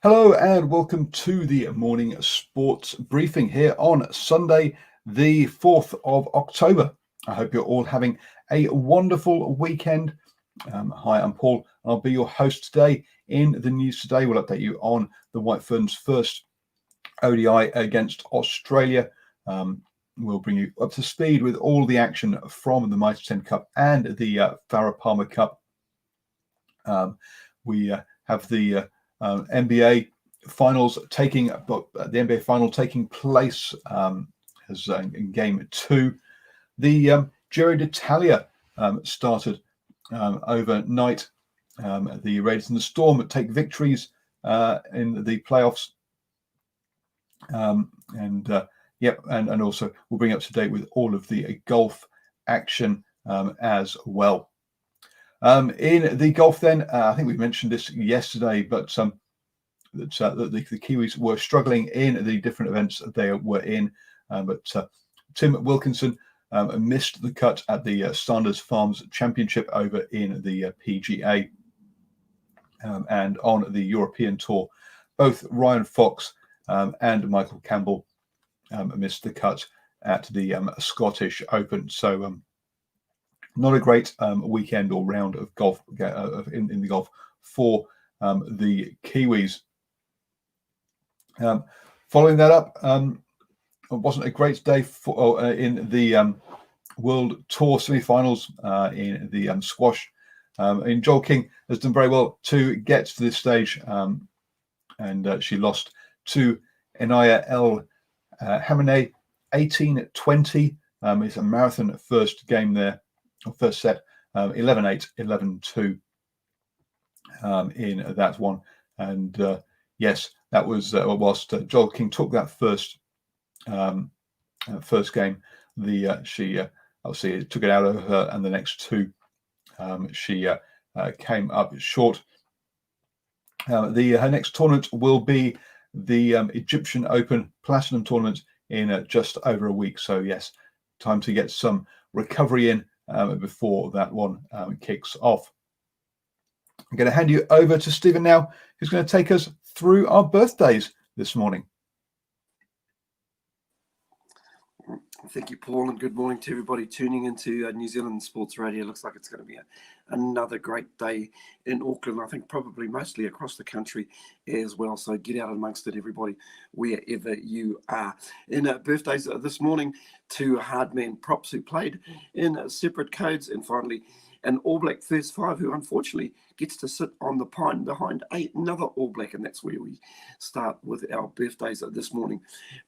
Hello and welcome to the morning sports briefing here on Sunday, the 4th of October. I hope you're all having a wonderful weekend. Hi, I'm Paul, and I'll be your host today. In the news today, we'll update you on the White Ferns' first ODI against Australia. We'll bring you up to speed with all the action from the Mitre 10 Cup and the Farah Palmer Cup. We have the NBA finals the NBA final taking place as in game 2. The Giro d'Italia started overnight. The Raiders and the Storm take victories in the playoffs. And also we'll bring you up to date with all of the golf action as well. In the golf, then, I think we mentioned this yesterday, but the Kiwis were struggling in the different events that they were in. But Tim Wilkinson missed the cut at the Sanders Farms Championship over in the PGA and on the European Tour. Both Ryan Fox and Michael Campbell missed the cut at the Scottish Open. So not a great weekend or round of golf in the golf for the Kiwis. Following that up, it wasn't a great day in the World Tour semi-finals in the squash. And Joel King has done very well to get to this stage, and she lost to Enaya El Hamane 18-20. It's a marathon first game there, or first set, 11-8, 11-2 in that one. And yes, that was whilst Joel King took that first game, she obviously took it out of her, and the next two she came up short. Her next tournament will be the Egyptian Open Platinum Tournament in just over a week. So yes, time to get some recovery in before that one kicks off. I'm going to hand you over to Stephen now, who's going to take us through our birthdays this morning. Thank you, Paul, and good morning to everybody tuning into New Zealand Sports Radio. Looks like it's going to be another great day in Auckland. I think probably mostly across the country as well. So get out amongst it, everybody, wherever you are. In birthdays this morning to Hardman Props, who played in separate codes, and finally an All Black first five who unfortunately gets to sit on the pine behind another All Black, and that's where we start with our birthdays this morning.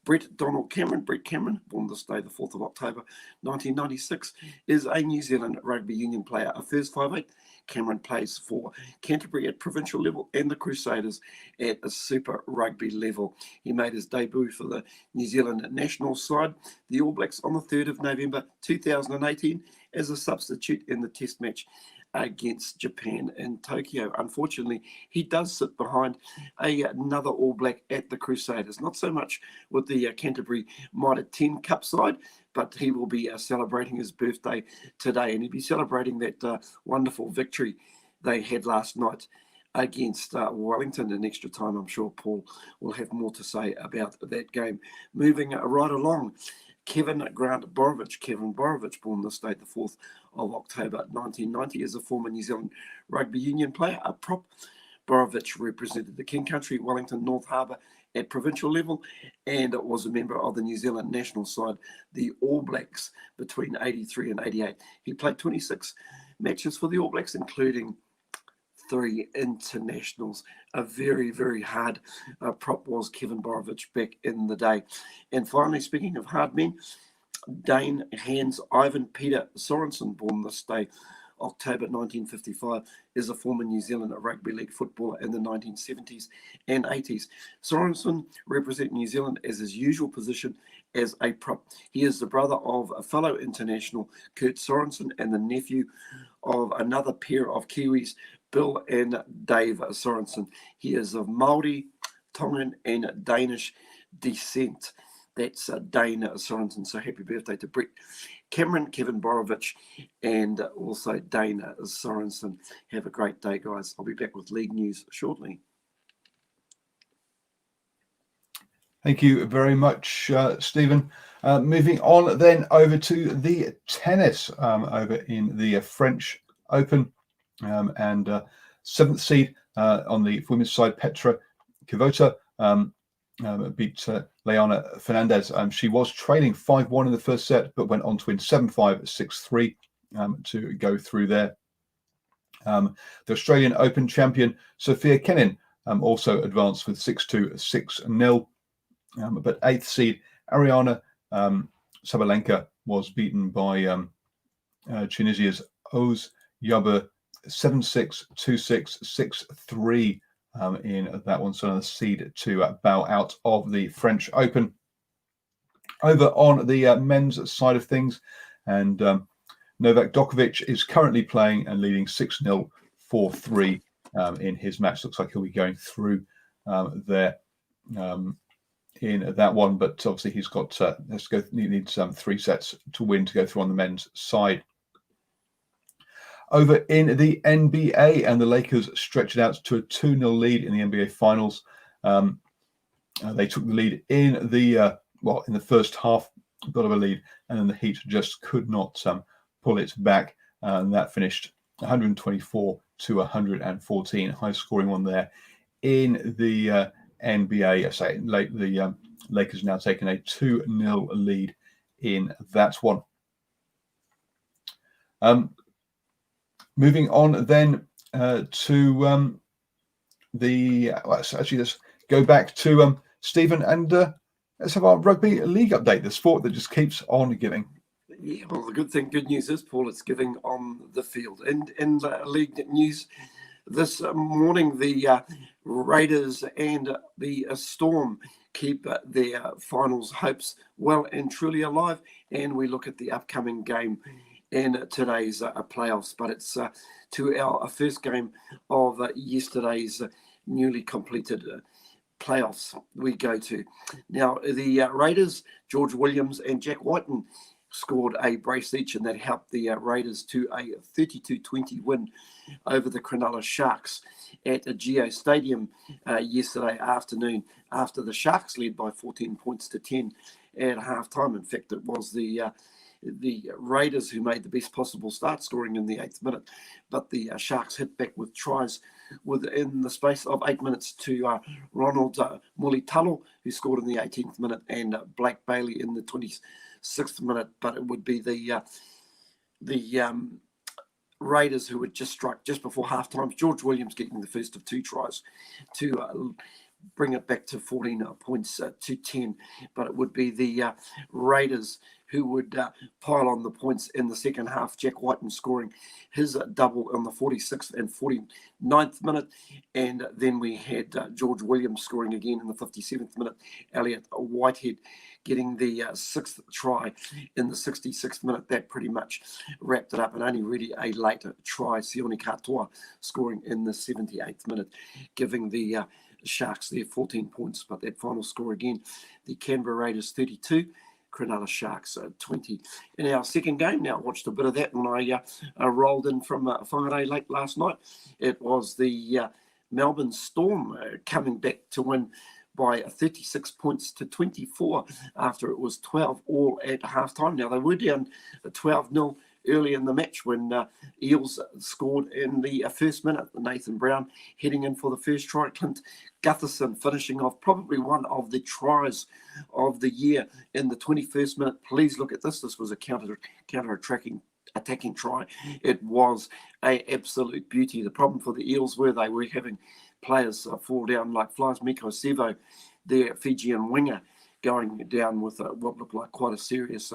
Brett Donald Cameron, Brett Cameron, born this day, the 4th of October, 1996, is a New Zealand rugby union player, a first 5'8". Cameron plays for Canterbury at provincial level and the Crusaders at a Super Rugby level. He made his debut for the New Zealand national side, the All Blacks, on the 3rd of November 2018 as a substitute in the test match against Japan in Tokyo. Unfortunately, he does sit behind another All Black at the Crusaders, not so much with the Canterbury Mitre 10 Cup side, but he will be celebrating his birthday today, and he'll be celebrating that wonderful victory they had last night against Wellington in extra time. I'm sure Paul will have more to say about that game. Moving right along, Kevin Grant Borovich. Kevin Borovich, born this day, the 4th of October 1990, is a former New Zealand rugby union player, a prop. Borovich represented the King Country, Wellington, North Harbour at provincial level, and was a member of the New Zealand national side, the All Blacks, between 83 and 88. He played 26 matches for the All Blacks, including 3 internationals. A very, very hard prop was Kevin Borovich back in the day. And finally, speaking of hard men, Dane Hans Ivan Peter Sorensen, born this day, October 1955, is a former New Zealand rugby league footballer in the 1970s and 80s. Sorensen represents New Zealand as his usual position as a prop. He is the brother of a fellow international, Kurt Sorensen, and the nephew of another pair of Kiwis, Bill and Dave Sorensen. He is of Māori, Tongan, and Danish descent. That's Dane Sorensen. So happy birthday to Brett Cameron, Kevin Borovich, and also Dane Sorensen. Have a great day, guys. I'll be back with league news shortly. Thank you very much, Stephen. Moving on then over to the tennis over in the French Open, and seventh seed on the women's side, Petra Kvitova beat Leona Fernandez. She was trailing 5-1 in the first set, but went on to win 7-5, 6-3 to go through there. The Australian Open champion, Sofia Kenin, also advanced with 6-2, 6-0. But eighth seed Ariana Sabalenka was beaten by Tunisia's Oz Jabeur 7-6, 2-6, 6-3 in that one. So another seed to bow out of the French Open. Over on the men's side of things, and Novak Djokovic is currently playing and leading 6-0, 4-3 in his match. Looks like he'll be going through there. In that one, but obviously he's got he needs 3 sets to win to go through on the men's side. Over in the NBA, and the Lakers stretched it out to a 2-0 lead in the NBA Finals. They took the lead in the in the first half, got a lead, and then the Heat just could not pull it back, and that finished 124 to 114, high scoring one there in the NBA. I say the Lakers now taking a 2-0 lead in that one. Moving on then to let's go back to Stephen, and let's have our rugby league update, the sport that just keeps on giving. Yeah, well, the good news is, Paul, it's giving on the field. And in the league news this morning, the Raiders and the Storm keep their finals hopes well and truly alive. And we look at the upcoming game in today's playoffs, but it's to our first game of yesterday's newly completed playoffs we go to. Now, the Raiders, George Williams and Jack Whiten scored a brace each, and that helped the Raiders to a 32-20 win over the Cronulla Sharks at a Geo Stadium yesterday afternoon, after the Sharks led by 14 points to 10 at halftime. In fact, it was the Raiders who made the best possible start, scoring in the 8th minute, but the Sharks hit back with tries within the space of 8 minutes to Ronald Mulitalo, who scored in the 18th minute, and Blake Bailey in the 26th minute. But it would be the Raiders who had just struck just before halftime. George Williams getting the first of 2 tries to bring it back to 14 points to 10. But it would be the Raiders who would pile on the points in the second half. Jack Whiten scoring his double on the 46th and 49th minute. And then we had George Williams scoring again in the 57th minute. Elliot Whitehead getting the 6th try in the 66th minute. That pretty much wrapped it up, and only really a late try, Sione Katoa scoring in the 78th minute, giving the Sharks their 14 points. But that final score again, the Canberra Raiders 32, Cronulla Sharks 20. In our second game, now I watched a bit of that when I rolled in from Whangarei late last night. It was the Melbourne Storm coming back to win by 36 points to 24 after it was 12 all at halftime. Now, they were down 12-0 early in the match when Eels scored in the first minute. Nathan Brown heading in for the first try. Clint Gutherson finishing off probably one of the tries of the year in the 21st minute. Please look at this. This was a counter-attacking try. It was an absolute beauty. The problem for the Eels were they were having players fall down like flies. Miko Sevo, their Fijian winger, going down with what looked like quite a serious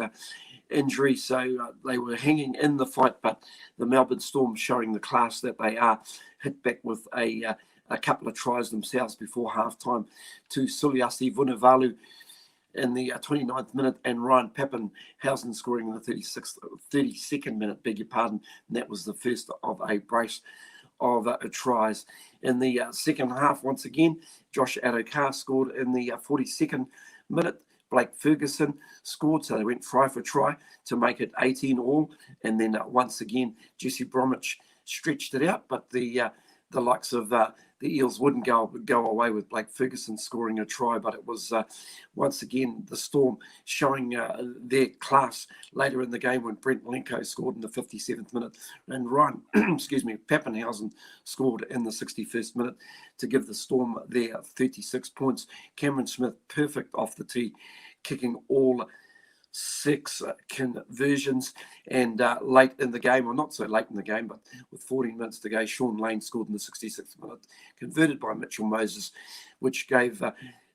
injury. So they were hanging in the fight, but the Melbourne Storm, showing the class that they are, hit back with a couple of tries themselves before halftime to Suliasi Vunivalu in the 29th minute, and Ryan Pappenhausen scoring in the 32nd minute, beg your pardon. And that was the first of a brace of tries. In the second half, once again, Josh Adokar scored in the 42nd minute. Blake Ferguson scored, so they went try for try to make it 18 all. And then once again, Jesse Bromwich stretched it out, but the likes of the Eels wouldn't go away with Blake Ferguson scoring a try, but it was once again the Storm showing their class later in the game when Brent Lenko scored in the 57th minute and Ryan, Pappenhausen scored in the 61st minute to give the Storm their 36 points. Cameron Smith perfect off the tee, kicking all 6 conversions, and late in the game, or not so late in the game, but with 14 minutes to go, Sean Lane scored in the 66th minute, converted by Mitchell Moses, which gave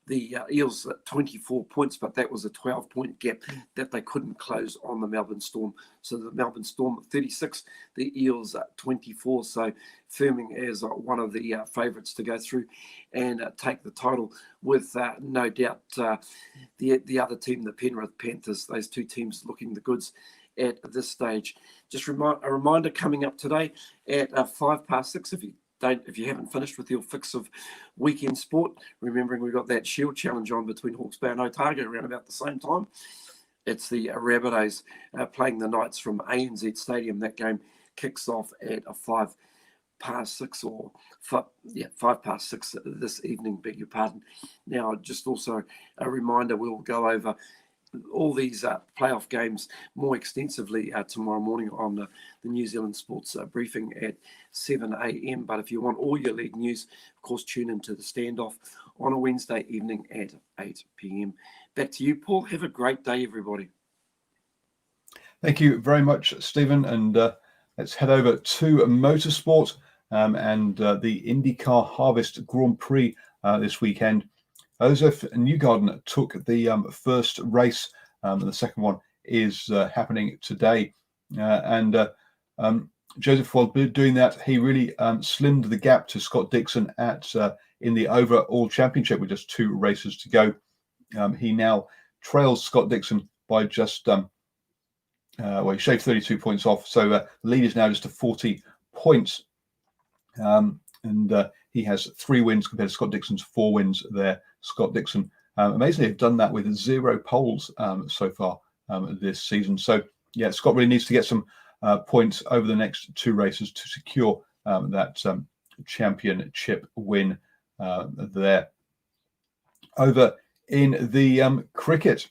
the Eels 24 points, but that was a 12-point gap that they couldn't close on the Melbourne Storm. So the Melbourne Storm 36, the Eels 24, so firming as one of the favourites to go through and take the title with no doubt the other team, the Penrith Panthers, those two teams looking the goods at this stage. Just a reminder coming up today at 6:05, if you haven't finished with your fix of weekend sport, remembering we've got that Shield Challenge on between Hawke's Bay and Otago around about the same time. It's the Rabbitohs playing the Knights from ANZ Stadium. That game kicks off at 6:05 or 6:05 this evening, beg your pardon. Now, just also a reminder, we'll go over all these playoff games more extensively tomorrow morning on the New Zealand Sports briefing at 7 a.m. But if you want all your league news, of course, tune into the Standoff on a Wednesday evening at 8 p.m. Back to you, Paul. Have a great day, everybody. Thank you very much, Stephen. And let's head over to motorsport and the IndyCar Harvest Grand Prix this weekend. Joseph Newgarden took the first race, and the second one is happening today. Joseph, while doing that, he really slimmed the gap to Scott Dixon in the overall championship with just 2 races to go. He now trails Scott Dixon by just, he shaved 32 points off. So the lead is now just to 40 points. He has 3 wins compared to Scott Dixon's 4 wins there. Scott Dixon, amazingly, have done that with 0 poles so far this season. So, yeah, Scott really needs to get some points over the next 2 races to secure that championship win there. Over in the cricket,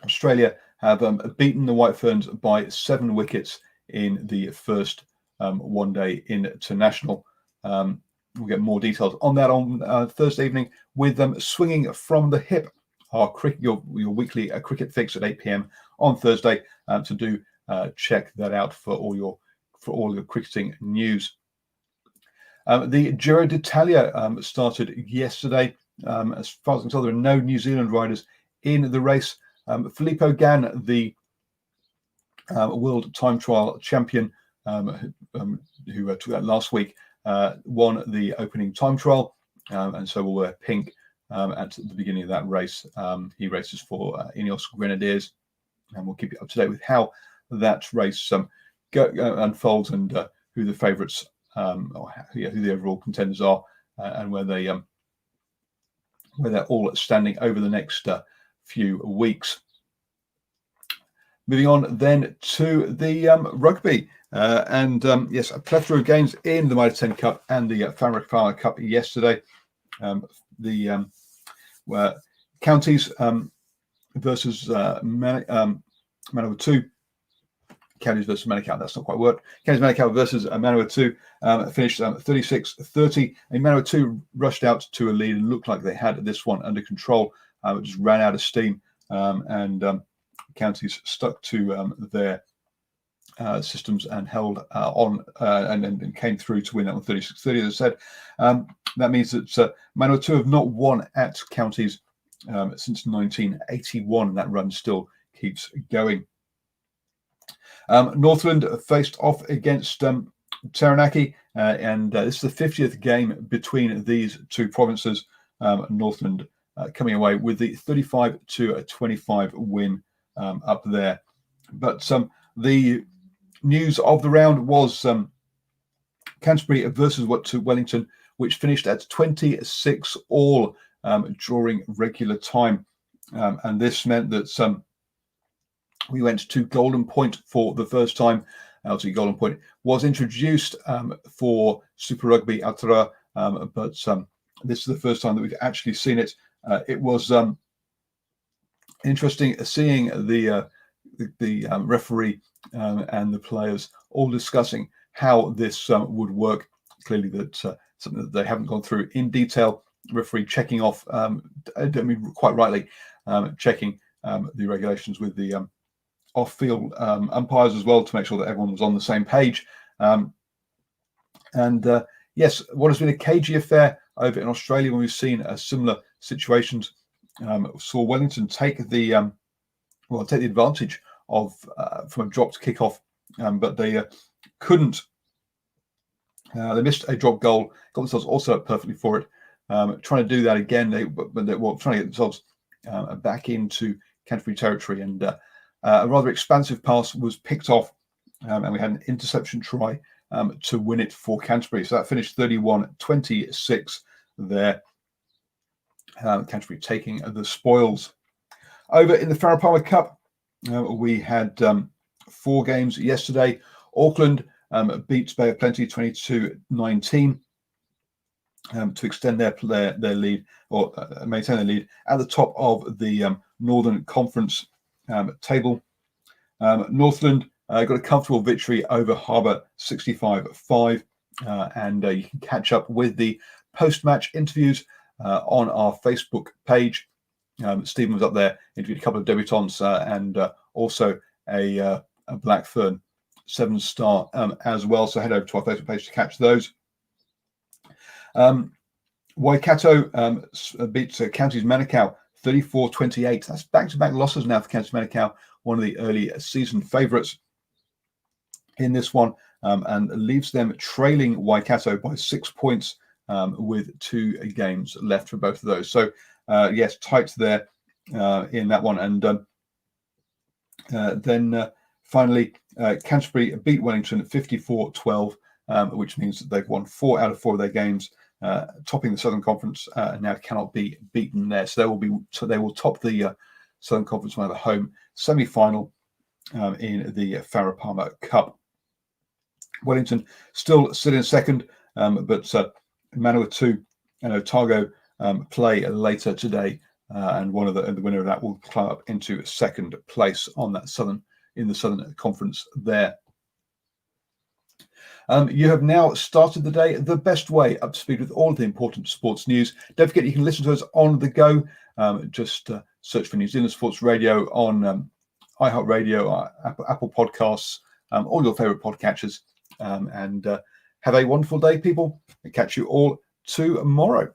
Australia have beaten the White Ferns by 7 wickets in the first one-day international. We'll get more details on that on Thursday evening with them swinging from the hip. Your weekly cricket fix at 8 p.m. on Thursday to do check that out for all your cricketing news. The Giro d'Italia started yesterday. As far as I can tell, there are no New Zealand riders in the race. Filippo Gann, the world time trial champion, who took that last week, won the opening time trial, and so will wear pink at the beginning of that race. He races for Ineos Grenadiers, and we'll keep you up to date with how that race unfolds and who the favourites, who the overall contenders are, and where they're all standing over the next few weeks. Moving on then to the rugby. Yes, a plethora of games in the Mitre 10 Cup and the Farah Cup yesterday. The counties versus Manawatu. Counties versus Manukau, that's not quite worked. Counties Manukau versus Manawatu finished 36-30. And Manawatu rushed out to a lead and looked like they had this one under control. It just ran out of steam, and counties stuck to their systems and held on and came through to win that on 36-30. As I said, that means that Manawatu have not won at counties since 1981. That run still keeps going. Northland faced off against Taranaki, and this is the 50th game between these two provinces. Northland coming away with the 35-25 win up there. But the news of the round was Canterbury versus Wellington, which finished at 26-all during regular time. And this meant that we went to Golden Point for the first time LT Golden Point, was introduced for Super Rugby Aotearoa, but this is the first time that we've actually seen it. It was interesting seeing the referee and the players all discussing how this would work. Clearly, that something that they haven't gone through in detail. Referee checking off, I don't mean quite rightly, checking the regulations with the off-field umpires as well to make sure that everyone was on the same page. Yes, what has been a cagey affair over in Australia when we've seen similar situations. Saw Wellington take the advantage of from a dropped kickoff, but they couldn't. They missed a drop goal, got themselves also up perfectly for it. Trying to do that again, they were trying to get themselves back into Canterbury territory, and a rather expansive pass was picked off, and we had an interception try to win it for Canterbury. So that finished 31-26 there. Canterbury taking the spoils. Over in the Farah Palmer Cup, we had 4 games yesterday. Auckland beats Bay of Plenty 22-19 to extend their lead, or maintain their lead at the top of the Northern Conference table. Northland got a comfortable victory over Harbour 65-5, and you can catch up with the post-match interviews on our Facebook page. Stephen was up there, interviewed a couple of debutants and also a Blackfern 7-star as well. So head over to our Facebook page to catch those. Waikato beats Counties Manukau 34-28. That's back-to-back losses now for Counties Manukau, one of the early season favourites in this one, and leaves them trailing Waikato by 6 points with 2 games left for both of those. So yes, tight there in that one. And then finally, Canterbury beat Wellington 54-12, which means that they've won 4 out of 4 of their games, topping the Southern Conference, and now cannot be beaten there. So they will top the Southern Conference and have a home semi-final in the Farah Palmer Cup. Wellington still in second, but Manawatu and Otago play later today, and the winner of that will climb up into second place on that Southern Conference there. You have now started the day the best way, up to speed with all of the important sports news. Don't forget you can listen to us on the go. Just search for New Zealand Sports Radio on iHeartRadio, Apple Podcasts, all your favourite podcatchers. And have a wonderful day, people. I'll catch you all tomorrow.